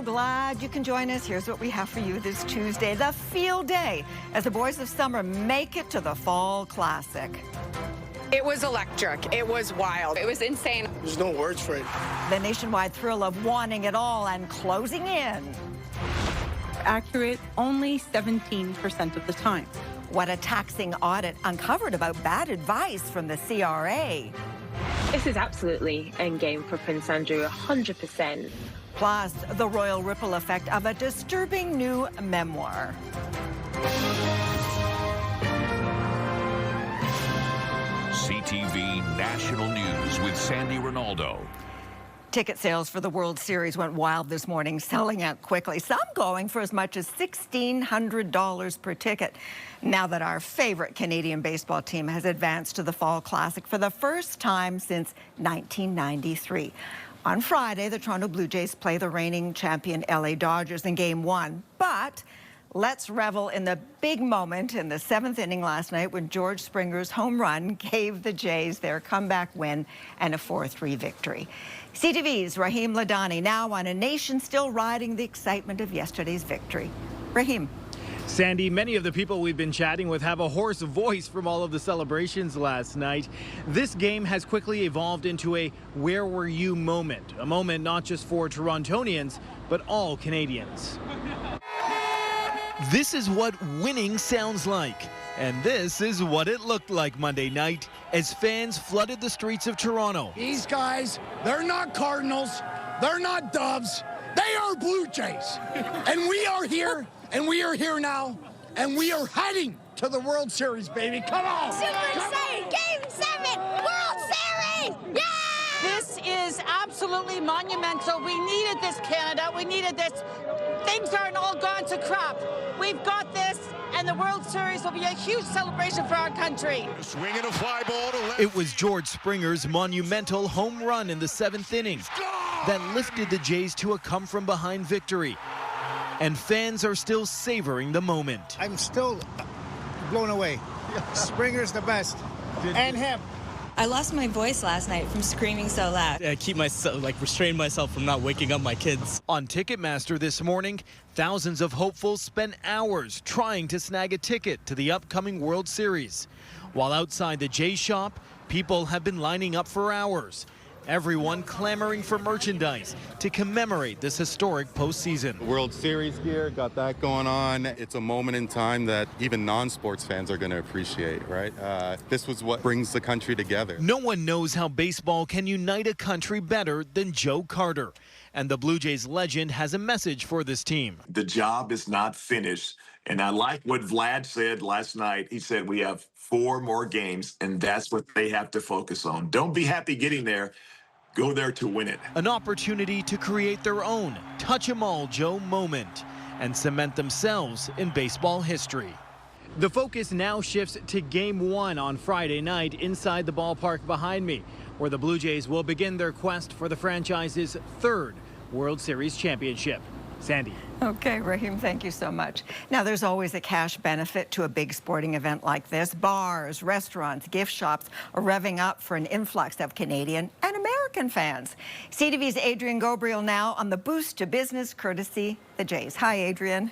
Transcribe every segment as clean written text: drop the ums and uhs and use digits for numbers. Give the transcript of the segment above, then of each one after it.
glad you can join us. Here's what we have for you this Tuesday, the field day, as the boys of summer make it to the Fall Classic. It was electric. It was wild. It was insane. There's no words for it. The nationwide thrill of wanting it all and closing in. Accurate only 17% of the time. What a taxing audit uncovered about bad advice from the CRA. This is absolutely endgame for Prince Andrew, 100%. Plus, the royal ripple effect of a disturbing new memoir. CTV National News with Sandy Ronaldo. Ticket sales for the World Series went wild this morning, selling out quickly, some going for as much as $1,600 per ticket. Now that our favorite Canadian baseball team has advanced to the Fall Classic for the first time since 1993. On Friday, the Toronto Blue Jays play the reigning champion LA Dodgers in Game 1. But let's revel in the big moment in the 7th inning last night when George Springer's home run gave the Jays their comeback win and a 4-3 victory. CTV's Raheem Ladani now on a nation still riding the excitement of yesterday's victory. Raheem. Sandy, many of the people we've been chatting with have a hoarse voice from all of the celebrations last night. This game has quickly evolved into a where were you moment, a moment not just for Torontonians, but all Canadians. This is what winning sounds like. And this is what it looked like Monday night as fans flooded the streets of Toronto. These guys, they're not Cardinals. They're not Doves. They are Blue Jays. And we are here, and we are here now, and we are heading to the World Series, baby. Come on. Super excited. Game 7, World Series. Yeah! This is absolutely monumental. We needed this, Canada. We needed this. Things aren't all gone to crap. We've got this, and the World Series will be a huge celebration for our country. Swinging a fly ball to left. It was George Springer's monumental home run in the 7th inning that lifted the Jays to a come-from-behind victory. And fans are still savoring the moment. I'm still blown away. Springer's the best. And him. I lost my voice last night from screaming so loud. I restrain myself from not waking up my kids. On Ticketmaster this morning, thousands of hopefuls spent hours trying to snag a ticket to the upcoming World Series. While outside the Jays shop, people have been lining up for hours. Everyone clamoring for merchandise to commemorate this historic postseason. World Series gear, got that going on. It's a moment in time that even non-sports fans are going to appreciate, right? This was what brings the country together. No one knows how baseball can unite a country better than Joe Carter. And the Blue Jays legend has a message for this team. The job is not finished. And I like what Vlad said last night. He said we have 4 more games, and that's what they have to focus on. Don't be happy getting there. Go there to win it. An opportunity to create their own touch-em-all Joe moment and cement themselves in baseball history. The focus now shifts to Game 1 on Friday night inside the ballpark behind me, where the Blue Jays will begin their quest for the franchise's 3rd World Series championship. Sandy. Okay, Raheem, thank you so much. Now, there's always a cash benefit to a big sporting event like this. Bars, restaurants, gift shops are revving up for an influx of Canadian and American fans. CTV's Adrian Gobriel now on the boost to business courtesy the Jays. Hi, Adrian.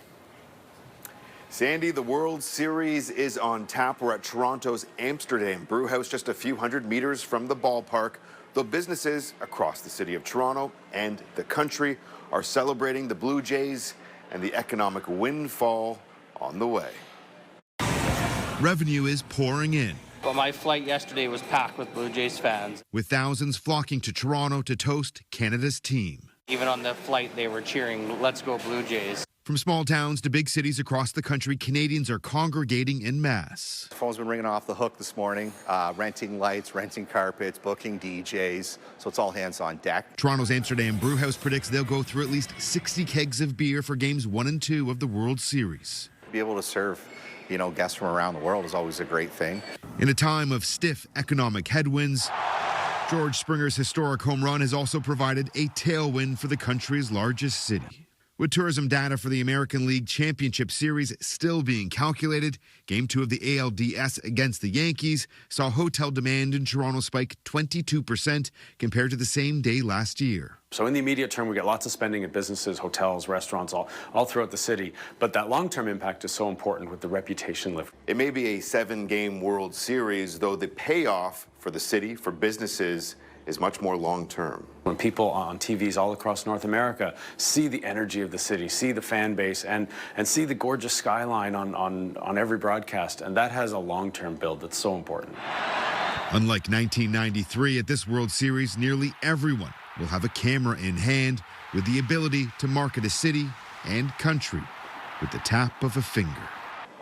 Sandy, the World Series is on tap. We're at Toronto's Amsterdam Brewhouse, just a few hundred meters from the ballpark. Though businesses across the city of Toronto and the country are celebrating the Blue Jays and the economic windfall on the way. Revenue is pouring in. But my flight yesterday was packed with Blue Jays fans. With thousands flocking to Toronto to toast Canada's team. Even on the flight, they were cheering, "Let's go Blue Jays." From small towns to big cities across the country, Canadians are congregating en masse. The phone's been ringing off the hook this morning, renting lights, renting carpets, booking DJs, so it's all hands on deck. Toronto's Amsterdam Brewhouse predicts they'll go through at least 60 kegs of beer for Games 1 and 2 of the World Series. To be able to serve, guests from around the world is always a great thing. In a time of stiff economic headwinds, George Springer's historic home run has also provided a tailwind for the country's largest city. With tourism data for the American League Championship Series still being calculated, Game 2 of the ALDS against the Yankees saw hotel demand in Toronto spike 22% compared to the same day last year. So in the immediate term, we get lots of spending at businesses, hotels, restaurants, all throughout the city. But that long-term impact is so important with the reputation lift. It may be a 7-game World Series, though the payoff for the city, for businesses, is much more long-term. When people on TVs all across North America see the energy of the city, see the fan base, and see the gorgeous skyline on every broadcast, and that has a long-term build that's so important. Unlike 1993, at this World Series, nearly everyone will have a camera in hand with the ability to market a city and country with the tap of a finger.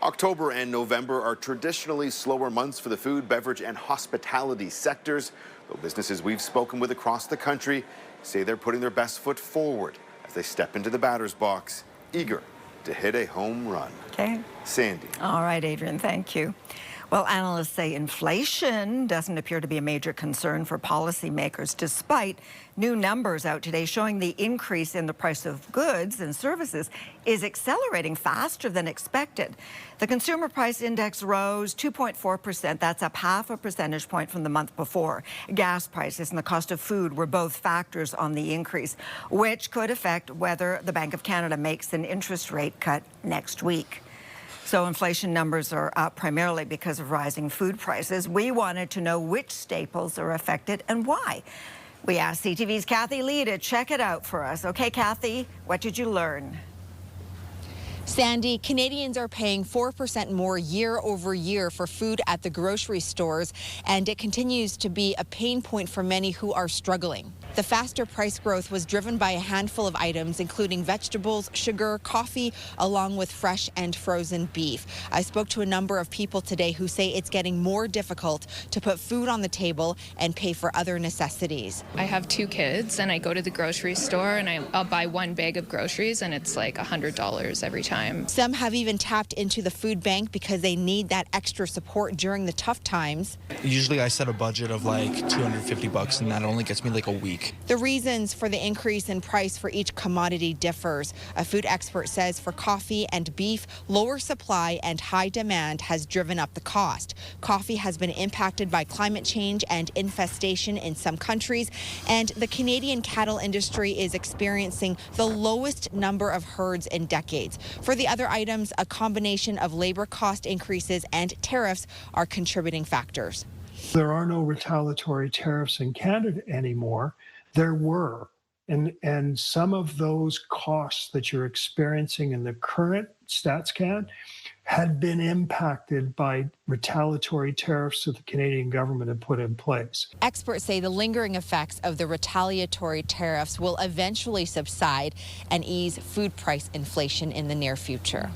October and November are traditionally slower months for the food, beverage, and hospitality sectors, though businesses we've spoken with across the country say they're putting their best foot forward as they step into the batter's box, eager to hit a home run. Okay. Sandy. All right, Adrian, thank you. Well, analysts say inflation doesn't appear to be a major concern for policymakers, despite new numbers out today showing the increase in the price of goods and services is accelerating faster than expected. The Consumer Price Index rose 2.4%. That's up 0.5 percentage point from the month before. Gas prices and the cost of food were both factors on the increase, which could affect whether the Bank of Canada makes an interest rate cut next week. So inflation numbers are up primarily because of rising food prices. We wanted to know which staples are affected and why. We asked CTV's Kathy Lee to check it out for us. Okay, Kathy, what did you learn? Sandy, Canadians are paying 4% more year over year for food at the grocery stores, and it continues to be a pain point for many who are struggling. The faster price growth was driven by a handful of items, including vegetables, sugar, coffee, along with fresh and frozen beef. I spoke to a number of people today who say it's getting more difficult to put food on the table and pay for other necessities. I have 2 kids, and I go to the grocery store, and I'll buy 1 bag of groceries, and it's like $100 every time. Some have even tapped into the food bank because they need that extra support during the tough times. Usually I set a budget of like $250, and that only gets me like a week. The reasons for the increase in price for each commodity differs. A food expert says for coffee and beef, lower supply and high demand has driven up the cost. Coffee has been impacted by climate change and infestation in some countries, and the Canadian cattle industry is experiencing the lowest number of herds in decades. For the other items, a combination of labor cost increases and tariffs are contributing factors. There are no retaliatory tariffs in Canada anymore. There were. And some of those costs that you're experiencing in the current StatsCan had been impacted by retaliatory tariffs that the Canadian government had put in place. Experts say the lingering effects of the retaliatory tariffs will eventually subside and ease food price inflation in the near future.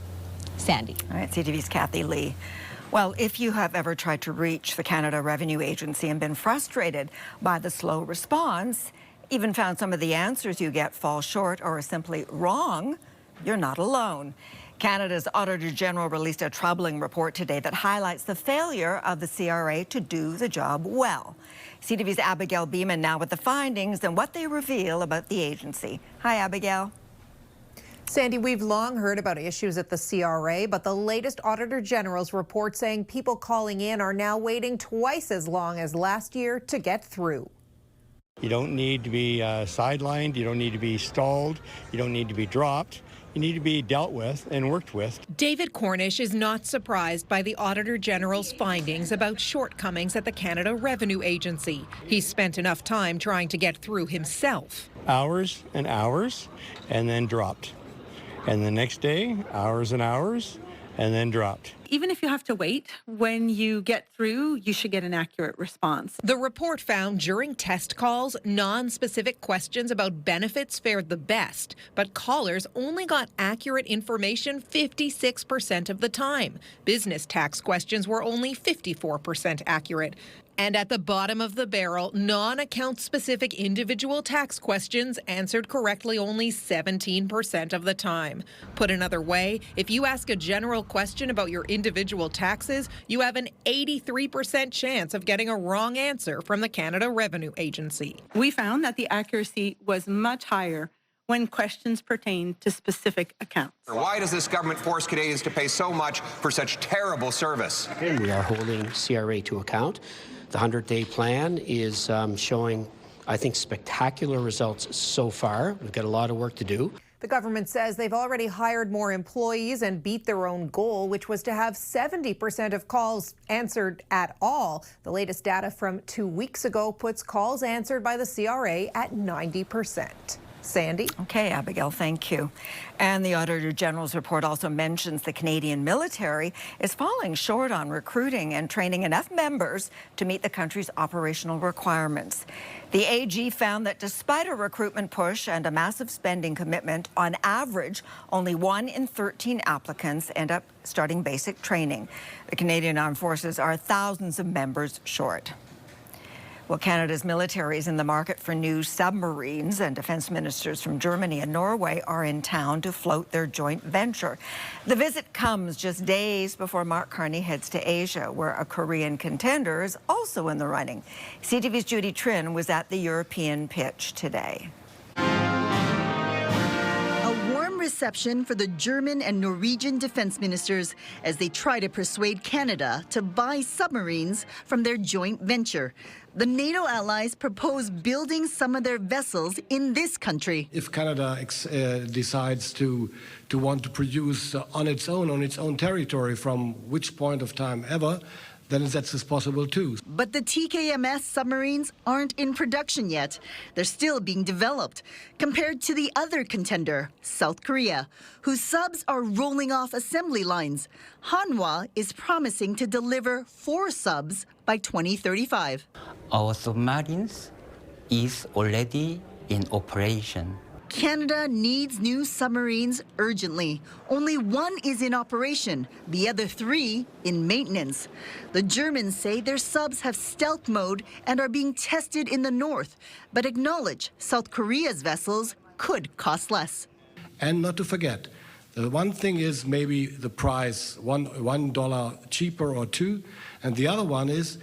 Sandy. All right, CTV's Kathy Lee. Well, if you have ever tried to reach the Canada Revenue Agency and been frustrated by the slow response, even found some of the answers you get fall short or are simply wrong, you're not alone. Canada's Auditor General released a troubling report today that highlights the failure of the CRA to do the job well. CTV's Abigail Beeman now with the findings and what they reveal about the agency. Hi, Abigail. Sandy, we've long heard about issues at the CRA, but the latest Auditor General's report saying people calling in are now waiting twice as long as last year to get through. You don't need to be sidelined, you don't need to be stalled, you don't need to be dropped. You need to be dealt with and worked with. David Cornish is not surprised by the Auditor General's findings about shortcomings at the Canada Revenue Agency. He's spent enough time trying to get through himself. Hours and hours, and then dropped. And the next day, hours and hours, and then dropped. Even if you have to wait, when you get through, you should get an accurate response. The report found during test calls, non-specific questions about benefits fared the best, but callers only got accurate information 56% of the time. Business tax questions were only 54% accurate. And at the bottom of the barrel, non-account specific individual tax questions answered correctly only 17% of the time. Put another way, if you ask a general question about your individual taxes, you have an 83% chance of getting a wrong answer from the Canada Revenue Agency. We found that the accuracy was much higher when questions pertain to specific accounts. Why does this government force Canadians to pay so much for such terrible service? We are holding CRA to account. The 100-day plan is showing I think, spectacular results so far. We've got a lot of work to do. The government says they've already hired more employees and beat their own goal, which was to have 70% of calls answered at all. The latest data from 2 weeks ago puts calls answered by the CRA at 90%. Sandy? Okay, Abigail, thank you. And the Auditor General's report also mentions the Canadian military is falling short on recruiting and training enough members to meet the country's operational requirements. The AG found that despite a recruitment push and a massive spending commitment, on average, only 1 in 13 applicants end up starting basic training. The Canadian Armed Forces are thousands of members short. Well, Canada's military is in the market for new submarines, and defense ministers from Germany and Norway are in town to float their joint venture. The visit comes just days before Mark Carney heads to Asia, where a Korean contender is also in the running. CTV's Judy Trin was at the European pitch today. Reception for the German and Norwegian defense ministers as they try to persuade Canada to buy submarines from their joint venture. The NATO allies propose building some of their vessels in this country. If Canada decides to want to produce on its own territory from which point of time ever, then that's possible too. But the TKMS submarines aren't in production yet. They're still being developed, compared to the other contender, South Korea, whose subs are rolling off assembly lines. Hanwha is promising to deliver 4 subs by 2035. Our submarines is already in operation. Canada needs new submarines urgently. Only 1 is in operation, the other 3 in maintenance. The Germans say their subs have stealth mode and are being tested in the north, but acknowledge South Korea's vessels could cost less. And not to forget, the one thing is maybe the price, $1 cheaper or 2, and the other one is,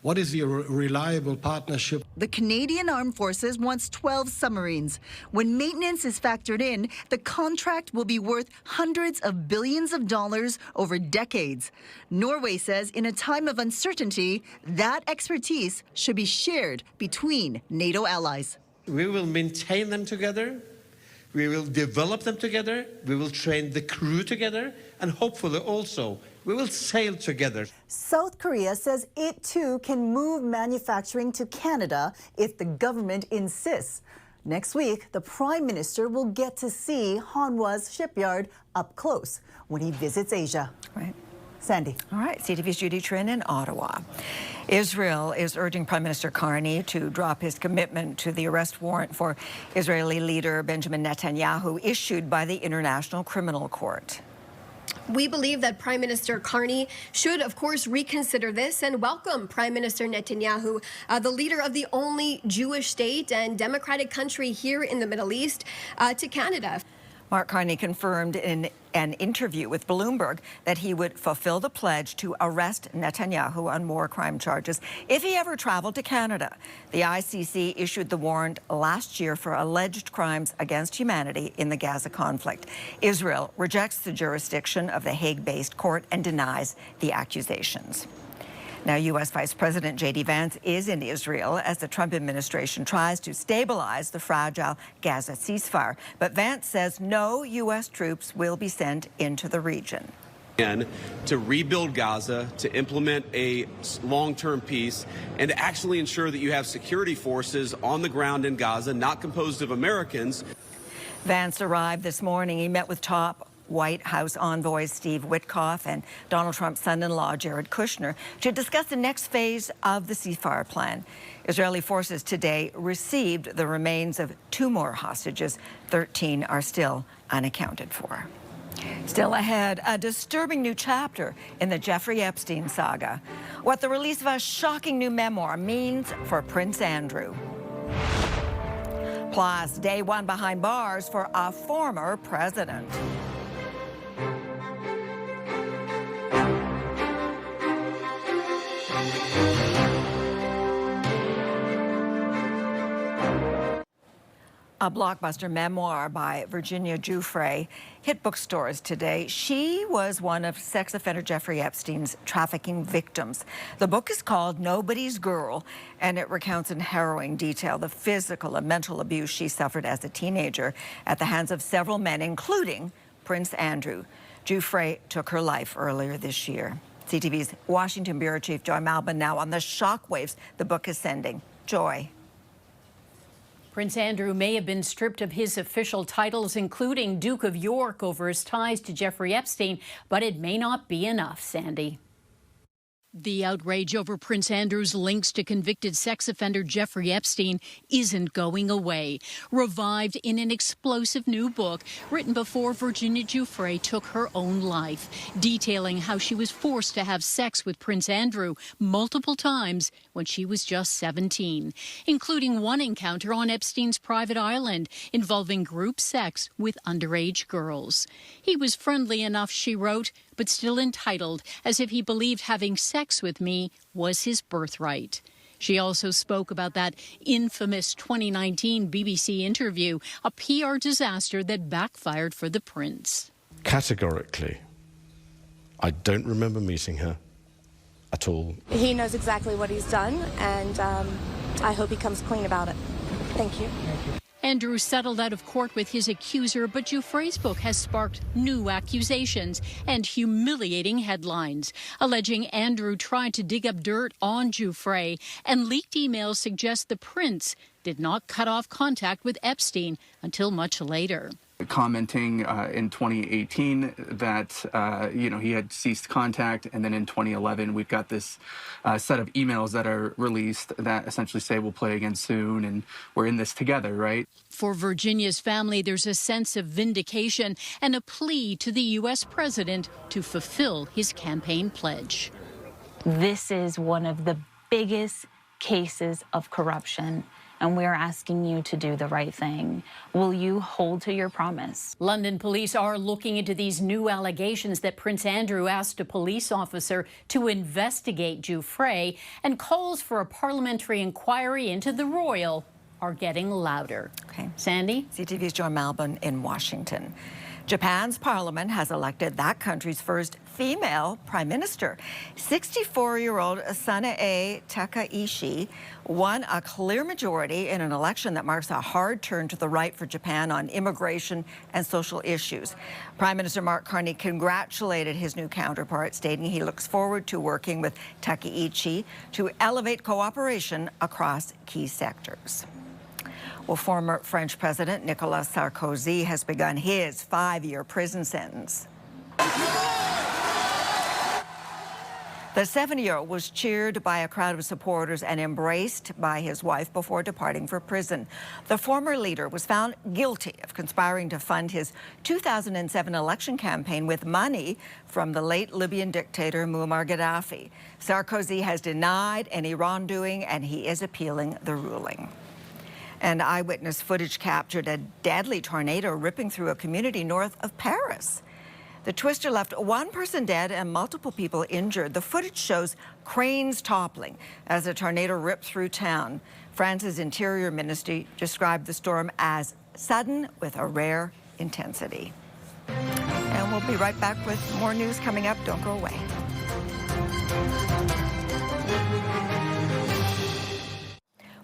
what is the reliable partnership? The Canadian Armed Forces wants 12 submarines. When maintenance is factored in, the contract will be worth hundreds of billions of dollars over decades. Norway says in a time of uncertainty, that expertise should be shared between NATO allies. We will maintain them together. We will develop them together. We will train the crew together. And hopefully also, we will sail together. South Korea says it too can move manufacturing to Canada if the government insists. Next week, the Prime Minister will get to see Hanwha's shipyard up close when he visits Asia. Right. Sandy. All right, CTV's Judy Trin in Ottawa. Israel is urging Prime Minister Carney to drop his commitment to the arrest warrant for Israeli leader Benjamin Netanyahu issued by the International Criminal Court. We believe that Prime Minister Carney should, of course, reconsider this and welcome Prime Minister Netanyahu, the leader of the only Jewish state and democratic country here in the Middle East, to Canada. Mark Carney confirmed in an interview with Bloomberg that he would fulfill the pledge to arrest Netanyahu on war crime charges if he ever traveled to Canada. The ICC issued the warrant last year for alleged crimes against humanity in the Gaza conflict. Israel rejects the jurisdiction of the Hague-based court and denies the accusations. Now, U.S. Vice President J.D. Vance is in Israel as the Trump administration tries to stabilize the fragile Gaza ceasefire. But Vance says no U.S. troops will be sent into the region. To rebuild Gaza, to implement a long-term peace, and to actually ensure that you have security forces on the ground in Gaza, not composed of Americans. Vance arrived this morning. He met with top White House envoys Steve Witkoff and Donald Trump's son-in-law Jared Kushner to discuss the next phase of the ceasefire plan. Israeli forces today received the remains of 2 more hostages. 13 are still unaccounted for. Still ahead, a disturbing new chapter in the Jeffrey Epstein saga. What the release of a shocking new memoir means for Prince Andrew. Plus, day 1 behind bars for a former president. A blockbuster memoir by Virginia Giuffre hit bookstores today. She was one of sex offender Jeffrey Epstein's trafficking victims. The book is called Nobody's Girl, and it recounts in harrowing detail the physical and mental abuse she suffered as a teenager at the hands of several men, including Prince Andrew. Giuffre took her life earlier this year. CTV's Washington Bureau Chief Joy Malbon now on the shockwaves the book is sending. Joy. Prince Andrew may have been stripped of his official titles, including Duke of York, over his ties to Jeffrey Epstein, but it may not be enough, Sandy. The outrage over Prince Andrew's links to convicted sex offender Jeffrey Epstein isn't going away. Revived in an explosive new book written before Virginia Giuffre took her own life, detailing how she was forced to have sex with Prince Andrew multiple times when she was just 17, including one encounter on Epstein's private island involving group sex with underage girls. He was friendly enough, she wrote, but still entitled, as if he believed having sex with me was his birthright. She also spoke about that infamous 2019 BBC interview, a PR disaster that backfired for the prince. Categorically, I don't remember meeting her at all. He knows exactly what he's done, and I hope he comes clean about it. Thank you. Andrew settled out of court with his accuser, but Giuffre's book has sparked new accusations and humiliating headlines, alleging Andrew tried to dig up dirt on Giuffre, and leaked emails suggest the prince did not cut off contact with Epstein until much later. Commenting in 2018 that, he had ceased contact. And then in 2011, we've got this set of emails that are released that essentially say we'll play again soon and we're in this together, right? For Virginia's family, there's a sense of vindication and a plea to the U.S. president to fulfill his campaign pledge. This is one of the biggest cases of corruption, and we're asking you to do the right thing. Will you hold to your promise? London police are looking into these new allegations that Prince Andrew asked a police officer to investigate Giuffre, and calls for a parliamentary inquiry into the royal are getting louder. Okay. Sandy? CTV's Joy Malbon in Washington. Japan's parliament has elected that country's first female prime minister. 64-year-old Sanae Takaishi won a clear majority in an election that marks a hard turn to the right for Japan on immigration and social issues. Prime Minister Mark Carney congratulated his new counterpart, stating he looks forward to working with Takaichi to elevate cooperation across key sectors. Well, former French President Nicolas Sarkozy has begun his 5-year prison sentence. The 70-year-old was cheered by a crowd of supporters and embraced by his wife before departing for prison. The former leader was found guilty of conspiring to fund his 2007 election campaign with money from the late Libyan dictator Muammar Gaddafi. Sarkozy has denied any wrongdoing, and he is appealing the ruling. And eyewitness footage captured a deadly tornado ripping through a community north of Paris. The twister left one person dead and multiple people injured. The footage shows cranes toppling as the tornado ripped through town. France's Interior Ministry described the storm as sudden with a rare intensity. And we'll be right back with more news coming up. Don't go away.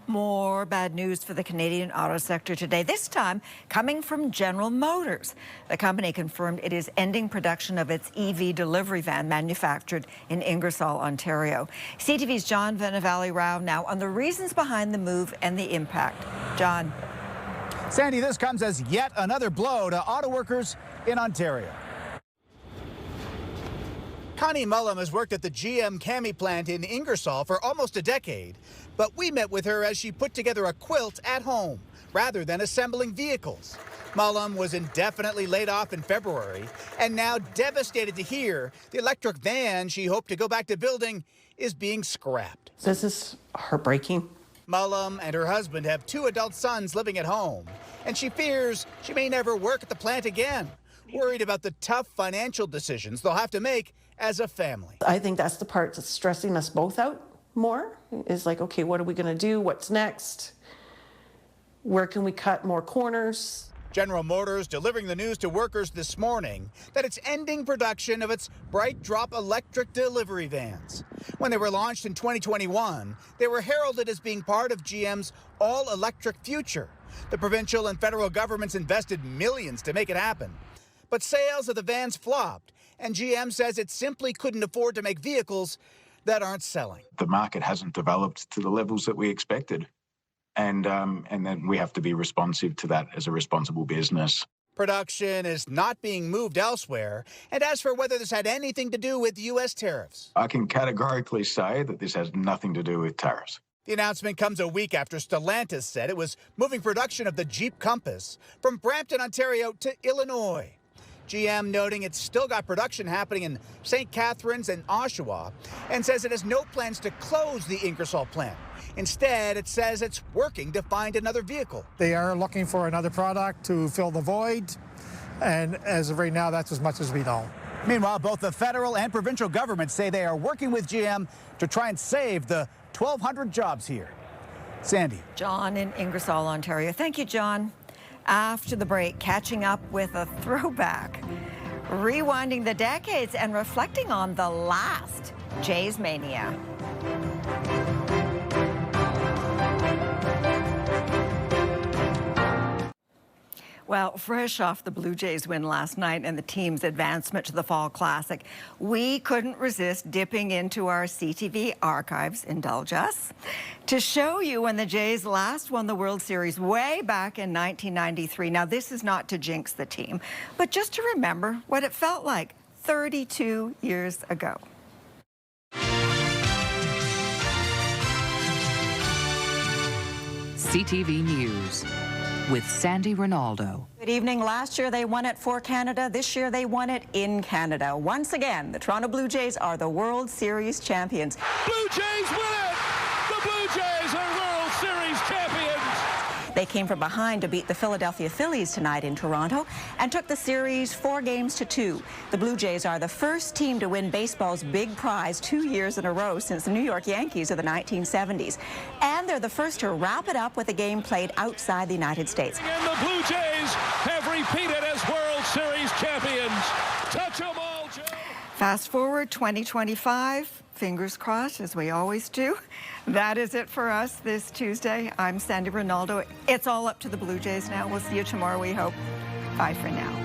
More bad news for the Canadian auto sector today, this time coming from General Motors. The company confirmed it is ending production of its EV delivery van manufactured in Ingersoll, Ontario. CTV's John Vanavalli-Rao now on the reasons behind the move and the impact. John. Sandy, this comes as yet another blow to auto workers in Ontario. Connie Mullum has worked at the GM Cami plant in Ingersoll for almost a decade, but we met with her as she put together a quilt at home rather than assembling vehicles. Mullum was indefinitely laid off in February and now devastated to hear the electric van she hoped to go back to building is being scrapped. This is heartbreaking. Mullum and her husband have 2 adult sons living at home, and she fears she may never work at the plant again, worried about the tough financial decisions they'll have to make as a family. I think that's the part that's stressing us both out more, is like, okay, what are we going to do? What's next? Where can we cut more corners? General Motors delivering the news to workers this morning that it's ending production of its Bright Drop electric delivery vans. When they were launched in 2021, they were heralded as being part of GM's all-electric future. The provincial and federal governments invested millions to make it happen. But sales of the vans flopped, and GM says it simply couldn't afford to make vehicles that aren't selling. The market hasn't developed to the levels that we expected. And then we have to be responsive to that as a responsible business. Production is not being moved elsewhere. And as for whether this had anything to do with U.S. tariffs, I can categorically say that this has nothing to do with tariffs. The announcement comes a week after Stellantis said it was moving production of the Jeep Compass from Brampton, Ontario to Illinois. GM noting it's still got production happening in St. Catharines and Oshawa and says it has no plans to close the Ingersoll plant. Instead, it says it's working to find another vehicle. They are looking for another product to fill the void, and as of right now, that's as much as we know. Meanwhile, both the federal and provincial governments say they are working with GM to try and save the 1,200 jobs here. Sandy. John in Ingersoll, Ontario. Thank you, John. After the break, catching up with a throwback, rewinding the decades and reflecting on the last Jays mania. Well, fresh off the Blue Jays win last night and the team's advancement to the Fall Classic, we couldn't resist dipping into our CTV archives, indulge us, to show you when the Jays last won the World Series way back in 1993. Now, this is not to jinx the team, but just to remember what it felt like 32 years ago. CTV News with Sandy Ronaldo. Good evening. Last year they won it for Canada. This year they won it in Canada. Once again, the Toronto Blue Jays are the World Series champions. Blue Jays win it! The Blue Jays are World Series champions! They came from behind to beat the Philadelphia Phillies tonight in Toronto and took the series 4-2. The Blue Jays are the first team to win baseball's big prize 2 years in a row since the New York Yankees of the 1970s. And they're the first to wrap it up with a game played outside the United States. And the Blue Jays have repeated as World Series champions. Touch them all, Joe. Fast forward 2025, fingers crossed, as we always do. That is it for us this Tuesday. I'm Sandy Ronaldo. It's all up to the Blue Jays now. We'll see you tomorrow, we hope. Bye for now.